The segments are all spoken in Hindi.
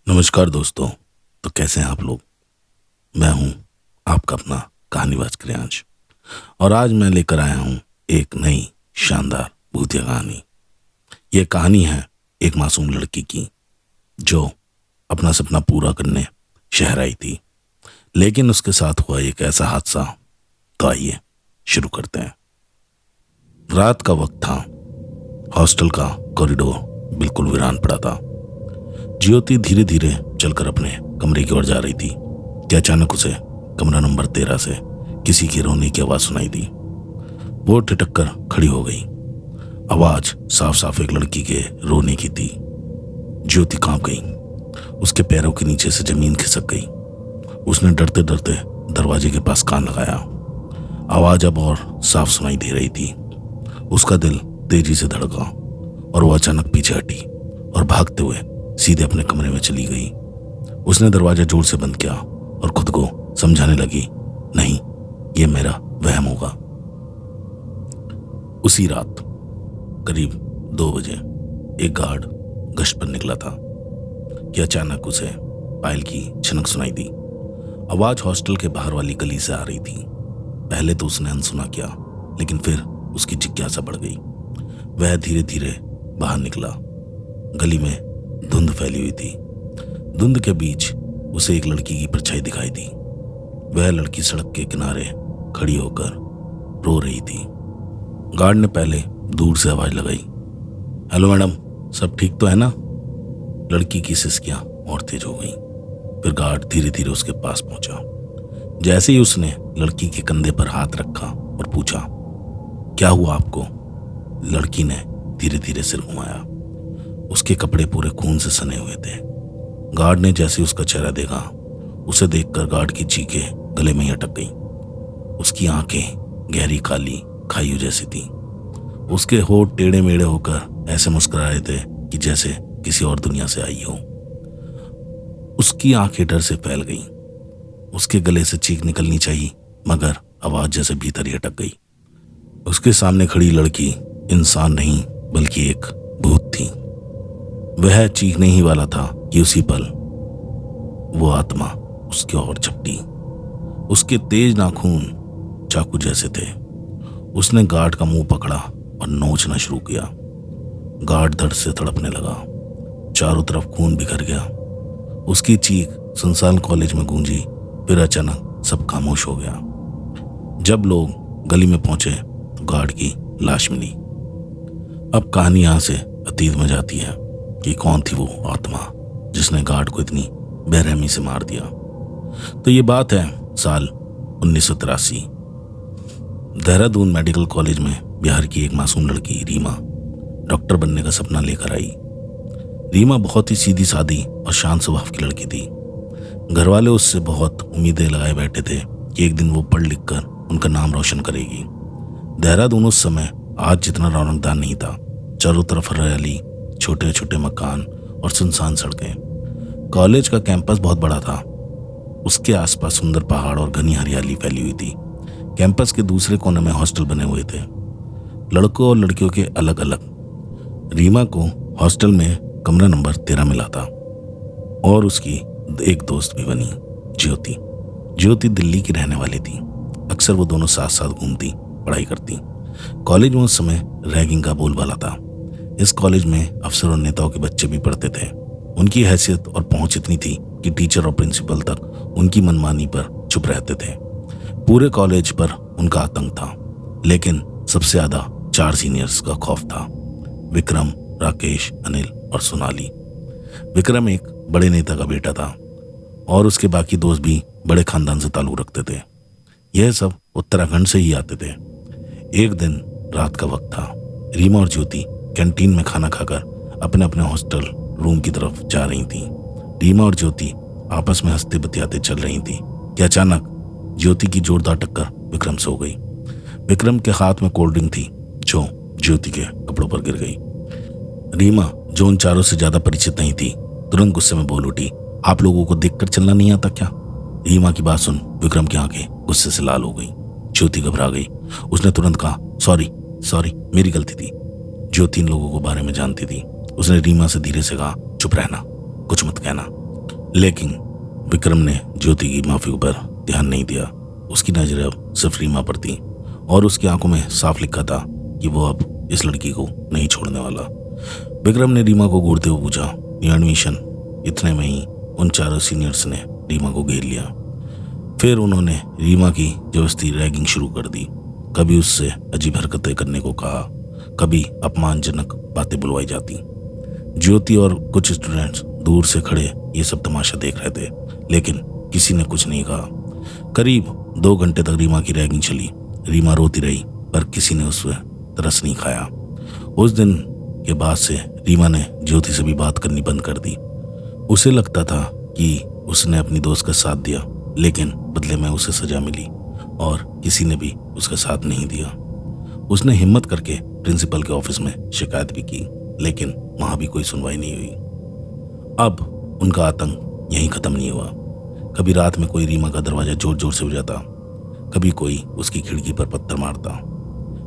नमस्कार दोस्तों। तो कैसे हैं आप लोग। मैं हूं आपका अपना कहानीबाज क्रियांश और आज मैं लेकर आया हूं एक नई शानदार भूतिया कहानी। यह कहानी है एक मासूम लड़की की जो अपना सपना पूरा करने शहर आई थी, लेकिन उसके साथ हुआ एक ऐसा हादसा। तो आइए शुरू करते हैं। रात का वक्त था। हॉस्टल का कॉरिडोर बिल्कुल वीरान पड़ा था। ज्योति धीरे धीरे चलकर अपने कमरे की ओर जा रही थी कि अचानक उसे कमरा नंबर 13 से किसी की रोने की आवाज सुनाई दी। वो ठिठक कर खड़ी हो गई। आवाज साफ साफ एक लड़की के रोने की थी। ज्योति कांप गई। उसके पैरों के नीचे से जमीन खिसक गई। उसने डरते डरते दरवाजे के पास कान लगाया। आवाज अब और साफ सुनाई दे रही थी। उसका दिल तेजी से धड़का और वो अचानक पीछे हटी और भागते हुए सीधे अपने कमरे में चली गई। उसने दरवाजा जोर से बंद किया और खुद को समझाने लगी, नहीं, यह मेरा वहम होगा। उसी रात करीब 2 बजे एक गार्ड गश्त पर निकला था कि अचानक उसे पायल की छनक सुनाई दी। आवाज हॉस्टल के बाहर वाली गली से आ रही थी। पहले तो उसने अनसुना किया, लेकिन फिर उसकी जिज्ञासा बढ़ गई। वह धीरे धीरे बाहर निकला। गली में धुंध फैली हुई थी। धुंध के बीच उसे एक लड़की की परछाई दिखाई दी। वह लड़की सड़क के किनारे खड़ी होकर रो रही थी। गार्ड ने पहले दूर से आवाज लगाई, हेलो मैडम, सब ठीक तो है ना। लड़की की सिसकियां और तेज हो गई। फिर गार्ड धीरे धीरे उसके पास पहुंचा। जैसे ही उसने लड़की के कंधे पर हाथ रखा और पूछा, क्या हुआ आपको। लड़की ने धीरे धीरे सिर घुमाया। उसके कपड़े पूरे खून से सने हुए थे। गार्ड ने जैसे उसका चेहरा देखा, उसे देखकर गार्ड की चीखें गले में ही अटक गई। उसकी आंखें गहरी काली खाइयों जैसी थी। उसके होठ टेढ़े मेढ़े होकर ऐसे मुस्कुरा रहे थे कि जैसे किसी और दुनिया से आई हो। उसकी आंखें डर से फैल गईं। उसके गले से चीख निकलनी चाहिए, मगर आवाज जैसे भीतर ही अटक गई। उसके सामने खड़ी लड़की इंसान नहीं बल्कि एक भूत थी। वह चीखने ही वाला था कि उसी पल वो आत्मा उसकी ओर झपटी। उसके तेज नाखून चाकू जैसे थे। उसने गार्ड का मुंह पकड़ा और नोचना शुरू किया। गार्ड धड़ से तड़पने लगा। चारों तरफ खून बिखर गया। उसकी चीख सुनसान कॉलेज में गूंजी। फिर अचानक सब खामोश हो गया। जब लोग गली में पहुंचे तो गार्ड की लाश मिली। अब कहानी यहां से अतीत में जाती है कि कौन थी वो आत्मा जिसने गार्ड को इतनी बेरहमी से मार दिया। तो ये बात है साल 1983। देहरादून मेडिकल कॉलेज में बिहार की एक मासूम लड़की रीमा डॉक्टर बनने का सपना लेकर आई। रीमा बहुत ही सीधी सादी और शांत स्वभाव की लड़की थी। घर वाले उससे बहुत उम्मीदें लगाए बैठे थे कि एक दिन वो पढ़ लिख कर उनका नाम रोशन करेगी। देहरादून उस समय आज जितना रौनकदार नहीं था। चारों तरफ हरियाली, छोटे छोटे मकान और सुनसान सड़कें। कॉलेज का कैंपस बहुत बड़ा था। उसके आसपास सुंदर पहाड़ और घनी हरियाली फैली हुई थी। कैंपस के दूसरे कोने में हॉस्टल बने हुए थे, लड़कों और लड़कियों के अलग अलग। रीमा को हॉस्टल में कमरा नंबर 13 मिला था और उसकी एक दोस्त भी बनी, ज्योति। ज्योति दिल्ली की रहने वाली थी। अक्सर वो दोनों साथ साथ घूमती, पढ़ाई करती। कॉलेज में उस समय रैगिंग का बोलबाला था। इस कॉलेज में अफसर और नेताओं के बच्चे भी पढ़ते थे। उनकी हैसियत और पहुंच इतनी थी कि टीचर और प्रिंसिपल तक उनकी मनमानी पर चुप रहते थे। पूरे कॉलेज पर उनका आतंक था, लेकिन सबसे ज्यादा 4 सीनियर्स का खौफ था, विक्रम, राकेश, अनिल और सोनाली। विक्रम एक बड़े नेता का बेटा था और उसके बाकी दोस्त भी बड़े खानदान से ताल्लुक रखते थे। यह सब उत्तराखंड से ही आते थे। एक दिन रात का वक्त था। रीमा और ज्योति कैंटीन में खाना खाकर अपने अपने हॉस्टल रूम की तरफ जा रही थी। रीमा और ज्योति आपस में हंसते बतियाते चल रही थी कि अचानक ज्योति की जोरदार टक्कर विक्रम से हो गई। विक्रम के हाथ में कोल्ड ड्रिंक थी जो ज्योति के कपड़ों पर गिर गई। रीमा, जो उन चारों से ज्यादा परिचित नहीं थी, तुरंत गुस्से में बोल उठी, आप लोगों को देखकर चलना नहीं आता क्या। रीमा की बात सुन विक्रम की आंखें गुस्से से लाल हो गई। ज्योति घबरा गई। उसने तुरंत कहा, सॉरी, मेरी गलती थी। ज्योति इन लोगों को बारे में जानती थी। उसने रीमा से धीरे से कहा, चुप रहना, कुछ मत कहना। लेकिन विक्रम ने ज्योति की माफी पर ध्यान नहीं दिया। उसकी नजरें अब सिर्फ रीमा पर थी और उसकी आंखों में साफ लिखा था कि वो अब इस लड़की को नहीं छोड़ने वाला। विक्रम ने रीमा को घूरते हुए पूछा, न्यू एडमिशन? इतने में ही उन चारों सीनियर्स ने रीमा को घेर लिया। फिर उन्होंने रीमा की जबरदस्ती रैगिंग शुरू कर दी। कभी उससे अजीब हरकतें करने को कहा, कभी अपमानजनक बातें बुलवाई जाती। ज्योति और कुछ स्टूडेंट्स दूर से खड़े ये सब तमाशा देख रहे थे, लेकिन किसी ने कुछ नहीं कहा। करीब 2 घंटे तक रीमा की रैगिंग चली। रीमा रोती रही, पर किसी ने उस पर तरस नहीं खाया। उस दिन के बाद से रीमा ने ज्योति से भी बात करनी बंद कर दी। उसे लगता था कि उसने अपनी दोस्त का साथ दिया, लेकिन बदले में उसे सजा मिली और किसी ने भी उसका साथ नहीं दिया। उसने हिम्मत करके प्रिंसिपल के ऑफिस में शिकायत भी की, लेकिन वहां भी कोई सुनवाई नहीं हुई। अब उनका आतंक यहीं खत्म नहीं हुआ। कभी रात में कोई रीमा का दरवाजा जोर जोर से बजाता, कभी कोई उसकी खिड़की पर पत्थर मारता।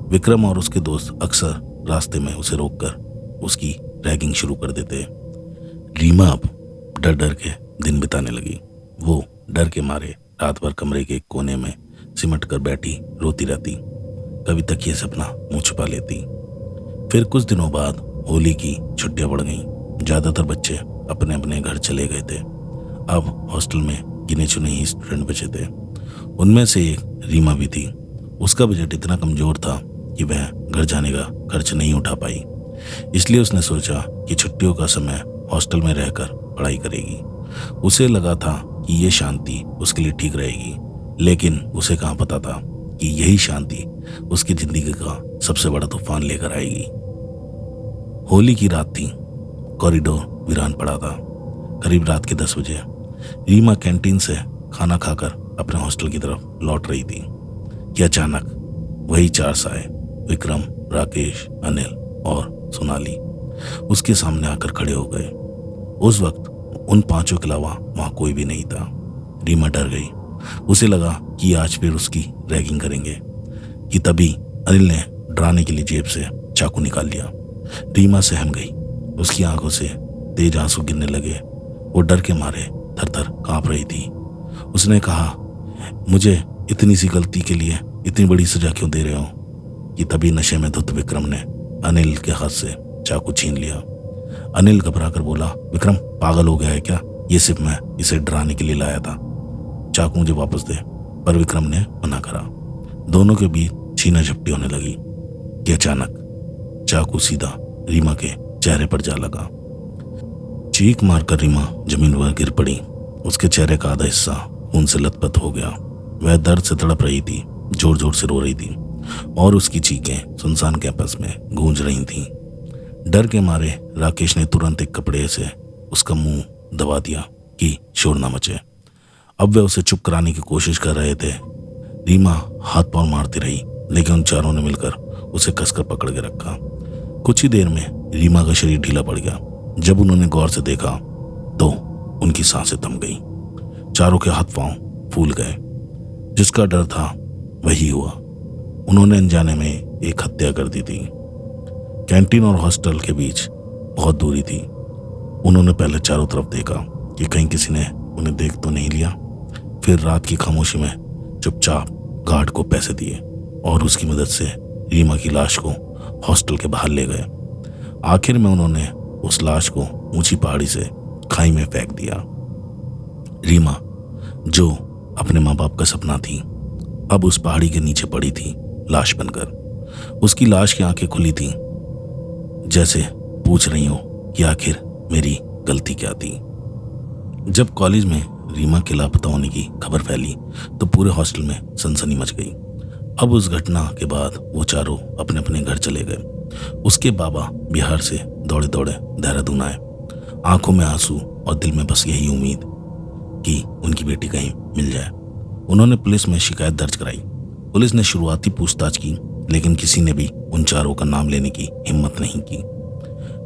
विक्रम और उसके दोस्त अक्सर रास्ते में उसे रोककर उसकी रैगिंग शुरू कर देते। रीमा अब डर डर के दिन बिताने लगी। वो डर के मारे रात भर कमरे के एक कोने में सिमट कर बैठी रोती रहती। कभी तकिए से अपना मुंह छुपा लेती। फिर कुछ दिनों बाद होली की छुट्टियां पड़ गईं। ज्यादातर बच्चे अपने अपने घर चले गए थे। अब हॉस्टल में गिने चुने ही स्टूडेंट बचे थे। उनमें से एक रीमा भी थी। उसका बजट इतना कमजोर था कि वह घर जाने का खर्च नहीं उठा पाई। इसलिए उसने सोचा कि छुट्टियों का समय हॉस्टल में रहकर पढ़ाई करेगी। उसे लगा था कि ये शांति उसके लिए ठीक रहेगी, लेकिन उसे कहाँ पता था कि यही शांति उसकी जिंदगी का सबसे बड़ा तूफान लेकर आएगी। होली की रात थी। कॉरिडोर वीरान पड़ा था। करीब रात के 10 बजे रीमा कैंटीन से खाना खाकर अपने हॉस्टल की तरफ लौट रही थी कि अचानक वही 4 साए विक्रम, राकेश, अनिल और सोनाली उसके सामने आकर खड़े हो गए। उस वक्त उन 5 के अलावा वहां कोई भी नहीं था। रीमा डर गई। उसे लगा कि आज फिर उसकी रैगिंग करेंगे कि तभी अनिल ने डराने के लिए जेब से चाकू निकाल लिया। रीमा सहम गई। उसकी आंखों से तेज आंसू गिरने लगे। वो डर के मारे थर-थर कांप रही थी। उसने कहा, मुझे इतनी सी गलती के लिए इतनी बड़ी सजा क्यों दे रहे हो? कि तभी नशे में धुत विक्रम ने अनिल के हाथ से चाकू छीन लिया। अनिल घबरा कर बोला, विक्रम पागल हो गया है क्या? ये सिर्फ मैं इसे डराने के लिए लाया था। चाकू मुझे वापस दे। पर विक्रम ने मना करा। दोनों के बीच छीना झपटी होने लगी कि अचानक चाकू सीधा रीमा के चेहरे पर जा लगा। चीख मारकर रीमा जमीन पर गिर पड़ी। उसके चेहरे का आधा हिस्सा खून से लथपथ हो गया। वह दर्द से तड़प रही थी, जोर जोर से रो रही थी और उसकी चीखें सुनसान कैंपस में गूंज रही थीं। डर के मारे राकेश ने तुरंत एक कपड़े से उसका मुंह दबा दिया कि शोर न मचे। अब वे उसे चुप कराने की कोशिश कर रहे थे। रीमा हाथ पांव मारती रही, लेकिन उन चारों ने मिलकर उसे कसकर पकड़ के रखा। कुछ ही देर में रीमा का शरीर ढीला पड़ गया। जब उन्होंने गौर से देखा तो उनकी सांसें थम गई। चारों के हाथ पांव फूल गए। जिसका डर था वही हुआ। उन्होंने अनजाने में एक हत्या कर दी थी। कैंटीन और हॉस्टल के बीच बहुत दूरी थी। उन्होंने पहले चारों तरफ देखा कि कहीं किसी ने उन्हें देख तो नहीं लिया। फिर रात की खामोशी में चुपचाप गार्ड को पैसे दिए और उसकी मदद से रीमा की लाश को हॉस्टल के बाहर ले गए। आखिर में उन्होंने उस लाश को ऊंची पहाड़ी से खाई में फेंक दिया। रीमा, जो अपने माँ बाप का सपना थी, अब उस पहाड़ी के नीचे पड़ी थी लाश बनकर। उसकी लाश की आंखें खुली थी, जैसे पूछ रही हो कि आखिर मेरी गलती क्या थी। जब कॉलेज में रीमा के लापता होने की खबर फैली तो पूरे हॉस्टल में सनसनी मच गई। अब उस घटना के बाद वो चारों अपने अपने घर चले गए। उसके बाबा बिहार से दौड़े दौड़े देहरादून आए। आंखों में आंसू और दिल में बस यही उम्मीद कि उनकी बेटी कहीं मिल जाए। उन्होंने पुलिस में शिकायत दर्ज कराई। पुलिस ने शुरुआती पूछताछ की, लेकिन किसी ने भी उन चारों का नाम लेने की हिम्मत नहीं की।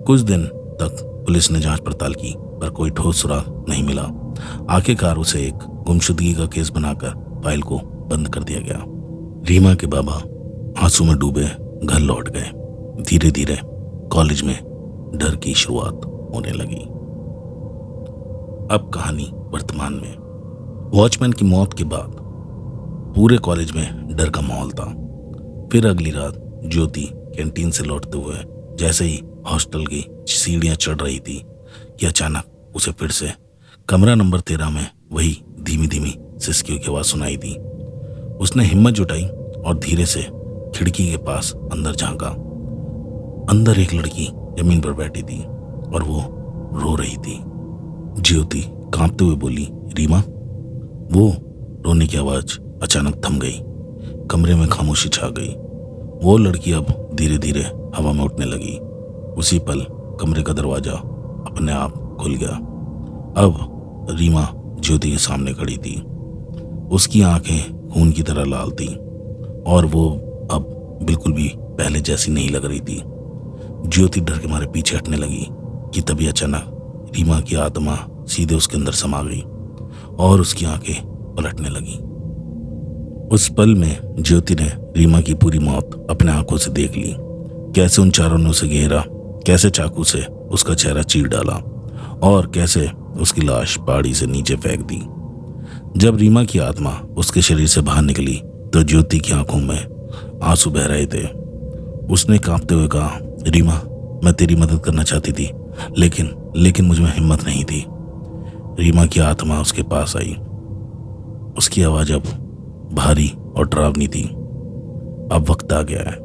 कुछ दिन तक पुलिस ने जांच पड़ताल की, पर कोई ठोस सुराग नहीं मिला। आखिरकार उसे एक गुमशुदगी का केस बनाकर फाइल को बंद कर दिया गया। रीमा के बाबा आंसू में डूबे घर लौट गए। धीरे धीरे कॉलेज में डर की शुरुआत होने लगी। अब कहानी वर्तमान में। वॉचमैन की मौत के बाद पूरे कॉलेज में डर का माहौल था। फिर अगली रात ज्योति कैंटीन से लौटते हुए जैसे ही हॉस्टल की सीढ़ियां चढ़ रही थी कि अचानक उसे फिर से कमरा नंबर 13 में वही धीमी धीमी सिसकियों की आवाज सुनाई दी। उसने हिम्मत जुटाई और धीरे से खिड़की के पास अंदर झांका। अंदर एक लड़की जमीन पर बैठी थी और वो रो रही थी। ज्योति कांपते हुए बोली, रीमा। वो रोने की आवाज अचानक थम गई। कमरे में खामोशी छा गई। वो लड़की अब धीरे धीरे हवा में उठने लगी। उसी पल कमरे का दरवाजा अपने आप खुल गया। अब रीमा ज्योति के सामने खड़ी थी। उसकी आंखें खून की तरह लाल थी और वो अब बिल्कुल भी पहले जैसी नहीं लग रही थी। ज्योति डर के मारे पीछे हटने लगी कि तभी अचानक रीमा की आत्मा सीधे उसके अंदर समा गई और उसकी आंखें पलटने लगी। उस पल में ज्योति ने रीमा की पूरी मौत अपने आंखों से देख ली। कैसे उन चारों ने उसे घेरा, कैसे चाकू से उसका चेहरा चीर डाला और कैसे उसकी लाश पहाड़ी से नीचे फेंक दी। जब रीमा की आत्मा उसके शरीर से बाहर निकली तो ज्योति की आंखों में आंसू बह रहे थे। उसने कांपते हुए कहा, रीमा, मैं तेरी मदद करना चाहती थी लेकिन मुझ में हिम्मत नहीं थी। रीमा की आत्मा उसके पास आई। उसकी आवाज अब भारी और डरावनी थी। अब वक्त आ गया है,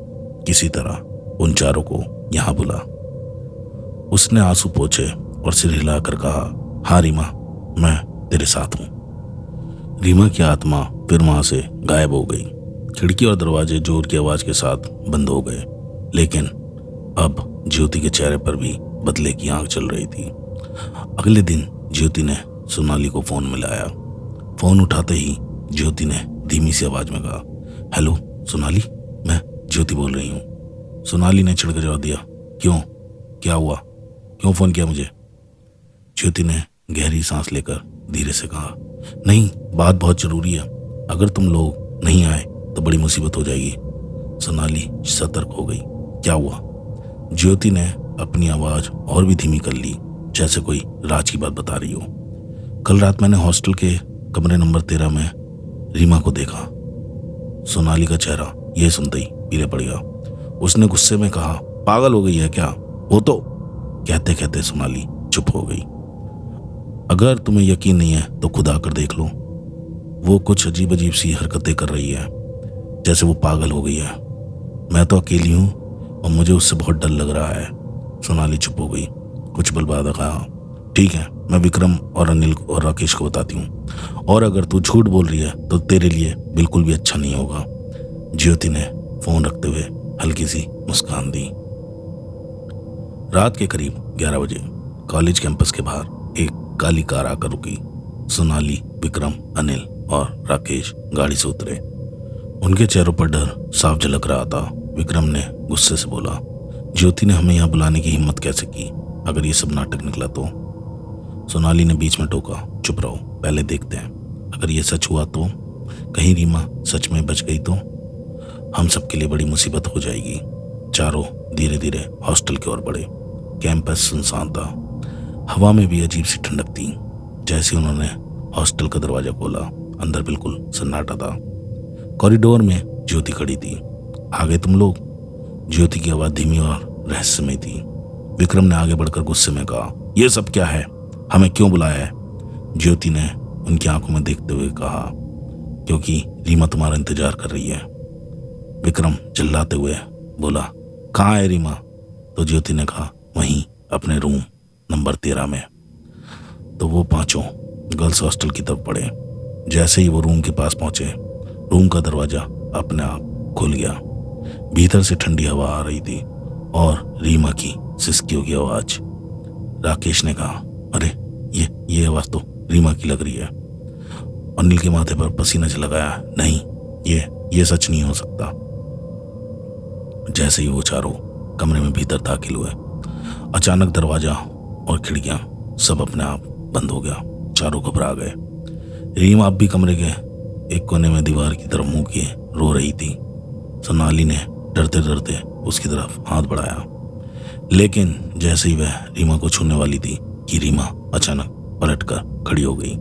किसी तरह उन चारों को यहां बुला। उसने आंसू पोंछे और सिर हिलाकर कहा, हाँ रीमा, मैं तेरे साथ हूं। रीमा की आत्मा फिर वहां से गायब हो गई। खिड़की और दरवाजे जोर की आवाज के साथ बंद हो गए, लेकिन अब ज्योति के चेहरे पर भी बदले की आंख चल रही थी। अगले दिन ज्योति ने सोनाली को फोन मिलाया। फोन उठाते ही ज्योति ने धीमी सी आवाज में कहा, हेलो सोनाली, मैं ज्योति बोल रही हूँ। सोनाली ने चिढ़कर जवाब दिया, क्यों, क्या हुआ, क्यों फोन किया मुझे? ज्योति ने गहरी सांस लेकर धीरे से कहा, नहीं, बात बहुत जरूरी है। अगर तुम लोग नहीं आए तो बड़ी मुसीबत हो जाएगी। सोनाली सतर्क हो गई। क्या हुआ? ज्योति ने अपनी आवाज और भी धीमी कर ली, जैसे कोई राज की बात बता रही हो। कल रात मैंने हॉस्टल के कमरे नंबर 13 में रीमा को देखा। सोनाली का चेहरा यह सुनते ही पीले पड़ गया। उसने गुस्से में कहा, पागल हो गई है क्या? वो तो कहते कहते सोनाली चुप हो गई। अगर तुम्हें यकीन नहीं है तो खुद आकर देख लो। वो कुछ अजीब अजीब सी हरकतें कर रही है, जैसे वो पागल हो गई है। मैं तो अकेली हूं और मुझे उससे बहुत डर लग रहा है। सोनाली चुप हो गई। कुछ पल बाद कहा, ठीक है, मैं विक्रम और अनिल और राकेश को बताती हूँ, और अगर तू झूठ बोल रही है तो तेरे लिए बिल्कुल भी अच्छा नहीं होगा। ज्योति ने फोन रखते हुए हल्की सी मुस्कान दी। रात के करीब 11 बजे कॉलेज कैंपस के बाहर एक काली कार आकर रुकी। सोनाली, विक्रम, अनिल और राकेश गाड़ी से उतरे। उनके चेहरों पर डर साफ झलक रहा था। विक्रम ने गुस्से से बोला, ज्योति ने हमें यहाँ बुलाने की हिम्मत कैसे की? अगर ये सब नाटक निकला तो? सोनाली ने बीच में टोका, चुप रहो, पहले देखते हैं। अगर ये सच हुआ तो, कहीं रीमा सच में बच गई तो हम सबके लिए बड़ी मुसीबत हो जाएगी। चारों धीरे धीरे हॉस्टल की ओर बढ़े। कैंपस सुनसान था। हवा में भी अजीब सी ठंडक थी। जैसे उन्होंने हॉस्टल का दरवाजा खोला, अंदर बिल्कुल सन्नाटा था। कॉरिडोर में ज्योति खड़ी थी। आगे तुम लोग? ज्योति की आवाज धीमी और रहस्यमय थी। विक्रम ने आगे बढ़कर गुस्से में कहा, यह सब क्या है? हमें क्यों बुलाया है? ज्योति ने उनकी आंखों में देखते हुए कहा, क्योंकि रीमा तुम्हारा इंतजार कर रही है। विक्रम चिल्लाते हुए बोला, कहाँ है रीमा? तो ज्योति ने कहा, वहीं अपने रूम नंबर 13 में। तो वो पांचों गर्ल्स हॉस्टल की तरफ बढ़े। जैसे ही वो रूम के पास पहुंचे, रूम का दरवाजा अपने आप खुल गया। भीतर से ठंडी हवा आ रही थी और रीमा की सिसकियों की आवाज। राकेश ने कहा, अरे ये आवाज तो रीमा की लग रही है। अनिल के माथे पर पसीना चला गया। नहीं, ये सच नहीं हो सकता। जैसे ही वो चारों कमरे में भीतर दाखिल हुए, अचानक दरवाजा और खिड़कियां सब अपने आप बंद हो गया। चारों घबरा गए। रीमा अब भी कमरे के एक कोने में दीवार की तरफ मुंह किए रो रही थी। सोनाली ने डरते डरते उसकी तरफ हाथ बढ़ाया, लेकिन जैसे ही वह रीमा को छूने वाली थी कि रीमा अचानक पलटकर खड़ी हो गई।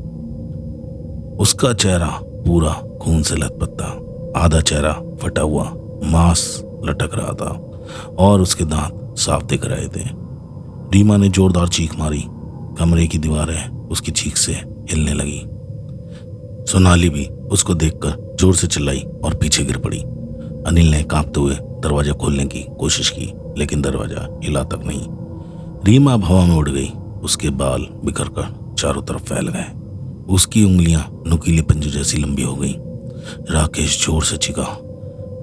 उसका चेहरा पूरा खून से लथपथ था, आधा चेहरा फटा हुआ, मांस लटक रहा था और उसके दांत साफ दिख रहे थे। रीमा ने जोरदार चीख मारी। कमरे की दीवारें उसकी चीख से हिलने लगी। सोनाली भी उसको देखकर जोर से चिल्लाई और पीछे गिर पड़ी। अनिल ने कांपते हुए दरवाजा खोलने की कोशिश की, लेकिन दरवाजा हिला तक नहीं। रीमा हवा में उड़ गई। उसके बाल बिखरकर चारों तरफ फैल गए। उसकी उंगलियां नुकीले पंजे जैसी लंबी हो गई। राकेश जोर से चीखा,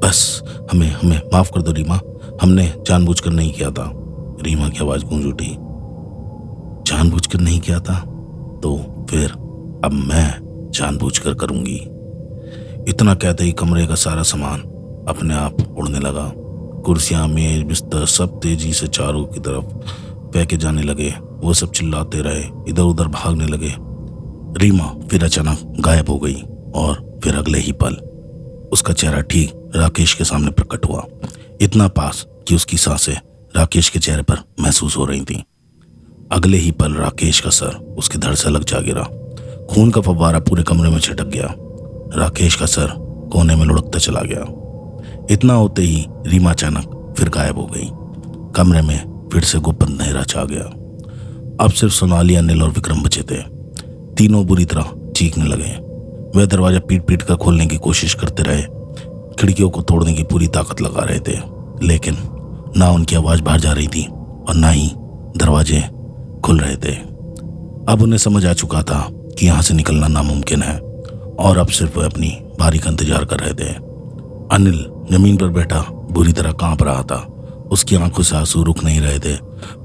बस हमें हमें माफ कर दो रीमा, हमने जानबूझकर नहीं किया था। रीमा की आवाज गूंज उठी, जानबूझकर नहीं किया था? तो फिर अब मैं जानबूझकर करूंगी। इतना कहते ही कमरे का सारा सामान अपने आप उड़ने लगा। कुर्सियां, मेज, बिस्तर सब तेजी से चारों की तरफ फेंके जाने लगे। वो सब चिल्लाते रहे, इधर उधर भागने लगे। रीमा फिर अचानक गायब हो गई और फिर अगले ही पल उसका चेहरा ठीक राकेश के सामने प्रकट हुआ, इतना पास कि उसकी सांसें राकेश के चेहरे पर महसूस हो रही थीं। अगले ही पल राकेश का सर उसके धड़ से अलग जा गिरा। खून का फव्वारा पूरे कमरे में छिटक गया। राकेश का सर कोने में लुढ़कता चला गया। इतना होते ही रीमा अचानक फिर गायब हो गई। कमरे में फिर से गुप्त अंधेरा छा गया। अब सिर्फ सोनाली, अनिल और विक्रम बचे थे। तीनों बुरी तरह चीखने लगे। वे दरवाजा पीट पीट कर खोलने की कोशिश करते रहे, खिड़कियों को तोड़ने की पूरी ताकत लगा रहे थे, लेकिन ना उनकी आवाज बाहर जा रही थी और ना ही दरवाजे खुल रहे थे। अब उन्हें समझ आ चुका था कि यहाँ से निकलना नामुमकिन है और अब सिर्फ वे अपनी बारी का इंतजार कर रहे थे। अनिल जमीन पर बैठा बुरी तरह कांप रहा था। उसकी आंखों से आंसू रुक नहीं रहे थे।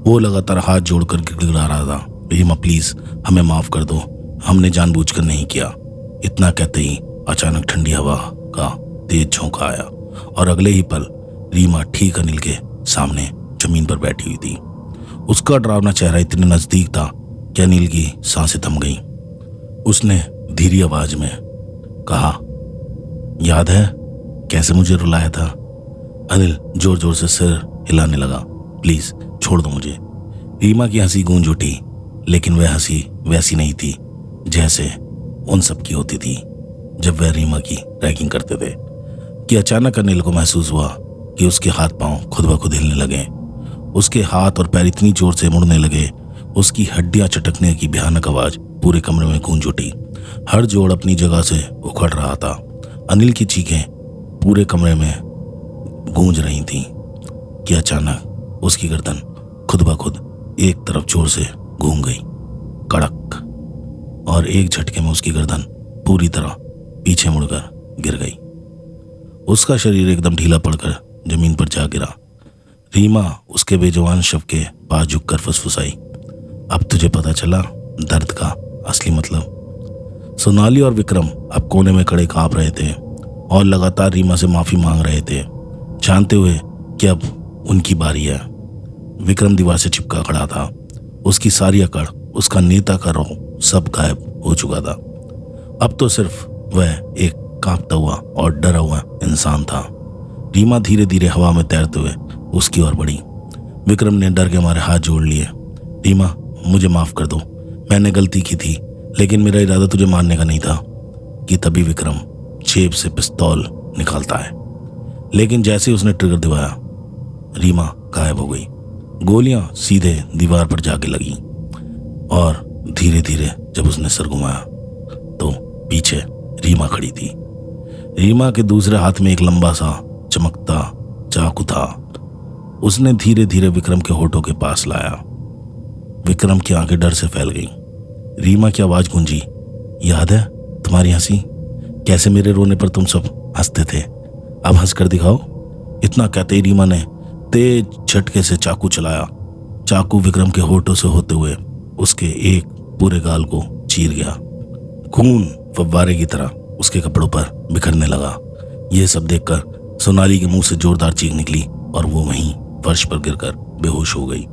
वो लगातार हाथ जोड़कर गिड़गिड़ा रहा था, रीमा प्लीज हमें माफ कर दो, हमने जानबूझकर नहीं किया। इतना कहते ही अचानक ठंडी हवा का तेज झोंका आया और अगले ही पल रीमा ठीक अनिल के सामने जमीन पर बैठी हुई थी। उसका डरावना चेहरा इतने नजदीक था कि अनिल की सांसें थम गईं। उसने धीरी आवाज में कहा, याद है कैसे मुझे रुलाया था? अनिल जोर जोर से सिर हिलाने लगा, प्लीज छोड़ दो मुझे। रीमा की हंसी गूंज उठी, लेकिन वह हंसी वैसी नहीं थी जैसे उन सब की होती थी जब वह रीमा की रैगिंग करते थे। कि अचानक अनिल को महसूस हुआ कि उसके हाथ पांव खुद ब खुद हिलने लगे। उसके हाथ और पैर इतनी जोर से मुड़ने लगे, उसकी हड्डियां चटकने की भयानक आवाज पूरे कमरे में गूंज उठी। हर जोड़ अपनी जगह से उखड़ रहा था। अनिल की चीखें पूरे कमरे में गूंज रही थीं कि अचानक उसकी गर्दन खुद ब खुद एक तरफ जोर से घूम गई, कड़क, और एक झटके में उसकी गर्दन पूरी तरह पीछे मुड़कर गिर गई। उसका शरीर एकदम ढीला पड़कर जमीन पर जा गिरा। रीमा उसके बेजवान शव के पास झुककर फुसफुसाई, अब तुझे पता चला दर्द का असली मतलब। सोनाली और विक्रम अब कोने में खड़े कांप रहे थे और लगातार रीमा से माफी मांग रहे थे, जानते हुए कि अब उनकी बारी है। विक्रम दीवार से चिपका खड़ा था। उसकी सारी अकड़, उसका नेता का रोह सब गायब हो चुका था। अब तो सिर्फ वह एक कांपता हुआ और डरा हुआ इंसान था। रीमा धीरे धीरे हवा में तैरते हुए उसकी ओर बढ़ी। विक्रम ने डर के मारे हाथ जोड़ लिए। रीमा मुझे माफ कर दो, मैंने गलती की थी, लेकिन मेरा इरादा तुझे मारने का नहीं था। कि तभी विक्रम जेब से पिस्तौल निकालता है, लेकिन जैसे ही उसने ट्रिगर दबाया रीमा गायब हो गई। गोलियां सीधे दीवार पर जाके लगी और धीरे धीरे जब उसने सर घुमाया तो पीछे रीमा खड़ी थी। रीमा के दूसरे हाथ में एक लंबा सा चमकता चाकू था। उसने धीरे धीरे विक्रम के होठों के पास लाया। विक्रम की आंखें डर से फैल गईं। रीमा की आवाज गूंजी, याद है तुम्हारी हंसी, कैसे मेरे रोने पर तुम सब हंसते थे, अब हंस कर दिखाओ। इतना कहते ही रीमा ने तेज झटके से चाकू चलाया। चाकू विक्रम के होठों से होते हुए उसके एक पूरे गाल को चीर गया। खून फव्वारे की तरह उसके कपड़ों पर बिखरने लगा। यह सब देखकर सोनाली के मुंह से जोरदार चीख निकली और वो वहीं फर्श पर गिरकर बेहोश हो गई।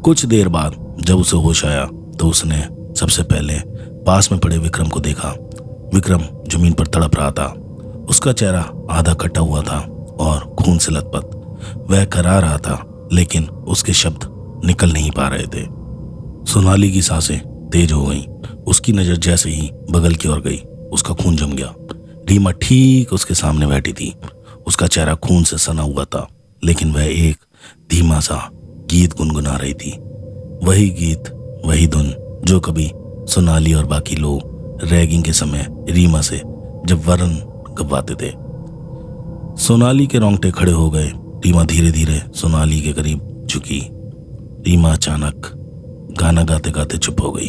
कुछ देर बाद जब उसे होश आया तो उसने सबसे पहले पास में पड़े विक्रम को देखा। विक्रम जमीन पर तड़प रहा था। उसका चेहरा आधा कटा हुआ था और खून से लथपथ। वह करा रहा था, लेकिन उसके शब्द निकल नहीं पा रहे थे। सोनाली की सांसें तेज हो गई। उसकी नज़र जैसे ही बगल की ओर गई, उसका खून जम गया। रीमा ठीक उसके सामने बैठी थी। उसका चेहरा खून से सना हुआ था, लेकिन वह एक धीमा सा गीत गुनगुना रही थी। वही गीत, वही धुन जो कभी सोनाली और बाकी लोग रैगिंग के समय रीमा से जब वरन गवाते थे। सोनाली के रोंगटे खड़े हो गए। रीमा धीरे धीरे सोनाली के करीब झुकी। रीमा अचानक गाना गाते गाते चुप हो गई।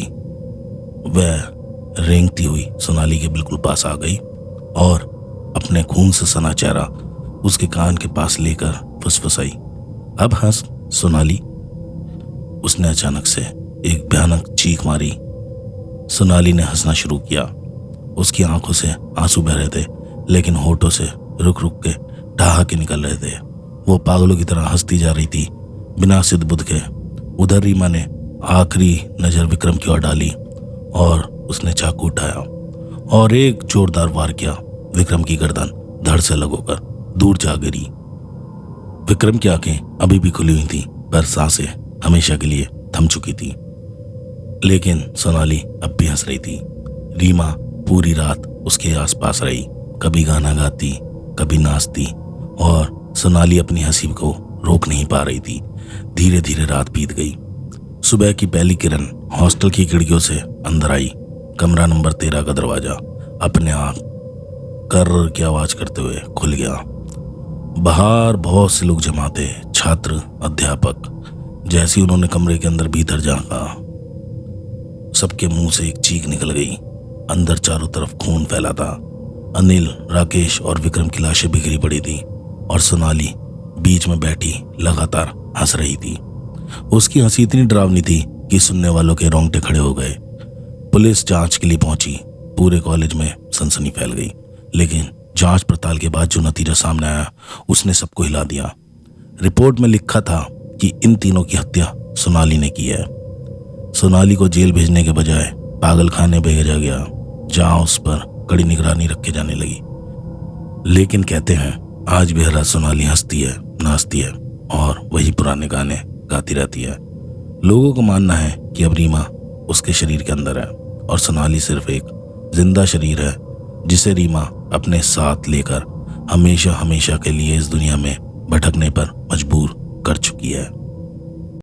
वह रेंगती हुई सोनाली के बिल्कुल पास आ गई और अपने खून से सना चेहरा उसके कान के पास लेकर फुसफुसाई, अब हंस सोनाली। उसने अचानक से एक भयानक चीख मारी। सोनाली ने हंसना शुरू किया। उसकी आंखों से आंसू बह रहे थे, लेकिन होठों से रुक रुक के ठहाके निकल रहे थे। वो पागलों की तरह हंसती जा रही थी, बिना सिद्ध बुद्ध के। उधर रीमा ने आखिरी नजर विक्रम की ओर डाली और उसने चाकू उठाया और एक जोरदार वार किया। विक्रम की गर्दन धड़ से लगोकर दूर जा गिरी। विक्रम की आंखें अभी भी खुली हुई थी, पर सांसें हमेशा के लिए थम चुकी थी। लेकिन सोनाली अब भी हंस रही थी। रीमा पूरी रात उसके आसपास रही, कभी गाना गाती, कभी नाचती, और सोनाली अपनी हंसी को रोक नहीं पा रही थी। धीरे धीरे रात बीत गई। सुबह की पहली किरण हॉस्टल की खिड़कियों से अंदर आई। कमरा नंबर 13 का दरवाजा अपने आप कर्र की आवाज करते हुए खुल गया। बाहर बहुत से लोग जमा थे, छात्र, अध्यापक। जैसे उन्होंने कमरे के अंदर भीतर झांका, सबके मुंह से एक चीख निकल गई। अंदर चारों तरफ खून फैला था। अनिल, राकेश और विक्रम की लाशें बिखरी पड़ी थी और सोनाली बीच में बैठी लगातार हंस रही थी। उसकी हंसी इतनी डरावनी थी कि सुनने वालों के रोंगटे खड़े हो गए। पुलिस जांच के लिए पहुंची। पूरे कॉलेज में सनसनी फैल गई, लेकिन जांच पड़ताल के बाद जो नतीजा सामने आया उसने सबको हिला दिया। रिपोर्ट में लिखा था कि इन तीनों की हत्या सोनाली ने की है। सोनाली को जेल भेजने के बजाय पागल खाने भेजा गया, जहां उस पर कड़ी निगरानी रखी जाने लगी। लेकिन कहते हैं आज भी हर रात सोनाली हंसती है, नाचती है और वही पुराने गाने गाती रहती है। लोगों का मानना है कि अब रीमा उसके शरीर के अंदर है और सोनाली सिर्फ एक जिंदा शरीर है जिसे रीमा अपने साथ लेकर हमेशा हमेशा के लिए इस दुनिया में भटकने पर मजबूर कर चुकी है।